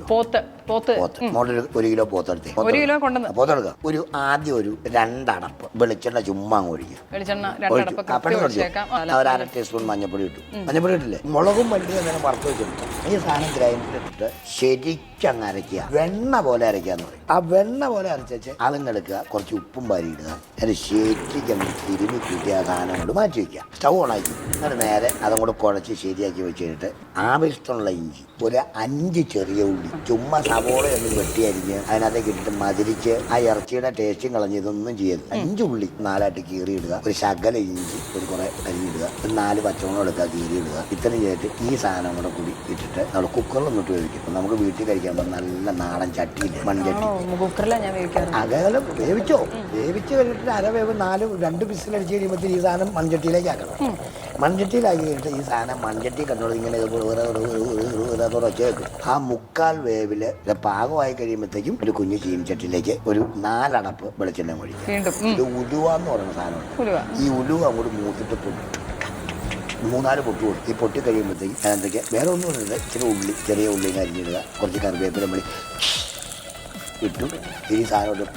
പോത്ത് മോളിൽ 1 kilo പോത്തെടുത്തേ. 1 kilo കൊണ്ടുവന്ന് പോത്തെടുക്കുക. ആദ്യം ഒരു 2 അടപ്പ് വെളിച്ചെണ്ണ ചുമ്മാ ഒഴിക്കും. ഒരു 1/2 ടീസ്പൂൺ മഞ്ഞപ്പൊടി ഇട്ടു. മഞ്ഞപ്പൊടി ഇട്ടില്ലേ, മുളകും മല്ലി അങ്ങനെ വറുത്ത് വെച്ചെടുക്കും. ഈ സാധനം ഗ്രൈൻഡറിലിട്ടിട്ട് ശരിക്കങ്ങ് അരയ്ക്കുക. വെണ്ണ പോലെ അരയ്ക്കാന്ന് പറയും. ആ വെണ്ണ പോലെ അരച്ച് അതിങ്ങ് എടുക്കുക. കുറച്ച് ഉപ്പും വാരി ഇടുക. അത് ശരിക്കങ്ങ് തിരുമി കൂട്ടി ആ സാധനം കൊണ്ട് മാറ്റി വയ്ക്കുക. സ്റ്റൗ ഓണാക്കി എന്നിട്ട് നേരെ അതും കൂടെ കുഴച്ച് ശരിയാക്കി വെച്ച് കഴിഞ്ഞിട്ട് ആവശ്യമുള്ള ഇഞ്ചി, ഒരു 5 ചെറിയ ഉള്ളി, ചുമ്മാ സവോളയൊന്നും വെട്ടിയരിഞ്ഞ് അതിനകത്തേക്ക് ഇട്ടിട്ട് മതിരിച്ച് ആ ഇറച്ചിയുടെ ടേസ്റ്റും കളഞ്ഞ് ഇതൊന്നും ചെയ്യരുത്. 5 ഉള്ളി 4ആയിട്ട് കീറിയിടുക. ഒരു ശകല ഇഞ്ചി ഒരു കുറെ അരിഞ്ഞിടുക. ഒരു 4 പച്ചമുളക് എടുക്കുക, കീറിയിടുക. ഇത്രയും ചെയ്തിട്ട് ഈ സാധനം കൂടെ കൂടി ഇട്ടിട്ട് നമ്മൾ കുക്കറിലൊന്നിട്ട് വേവിക്കും. നമുക്ക് വീട്ടിൽ കഴിക്കാൻ നല്ല നാടൻ ചട്ടിയില്ല, മൺചട്ടി. അകലം വേവിച്ചോ. വേവിച്ച് കഴിഞ്ഞിട്ട് അരവേവ് 2 വിസിലടിച്ച് കഴിയുമ്പോഴത്തേക്ക് ഈ സാധനം മൺചട്ടിയിലേക്ക് ആക്കണം. മൺചട്ടിയിലാക്കി കഴിഞ്ഞിട്ട് ഈ സാധനം മൺചട്ടി കണ്ടോളൂ ഇങ്ങനെ വെച്ച് വെക്കും. ആ 1/4 വേവില് പാകമായി കഴിയുമ്പോഴത്തേക്കും ഒരു കുഞ്ഞു ചീനിച്ചട്ടിയിലേക്ക് ഒരു 4 അടപ്പ് വെളിച്ചെണ്ണ ഒഴിക്കും. ഇത് ഉലുവ എന്ന് പറയുന്ന സാധനമാണ്. ഈ ഉലുവ അങ്ങോട്ട് മൂത്തിട്ട് പൊട്ടും. 3-4 പൊട്ട് കൊടുക്കും. ഈ പൊട്ടി കഴിയുമ്പോഴത്തേക്കും അതിനകത്തേക്ക് വേറെ ഒന്നും ഇല്ല, ഇച്ചിരി ഉള്ളി, ചെറിയ ഉള്ളി അരിഞ്ഞിടുക. കുറച്ച് കറിവേപ്പില മണി ഇട്ടു. ഈ സാധനം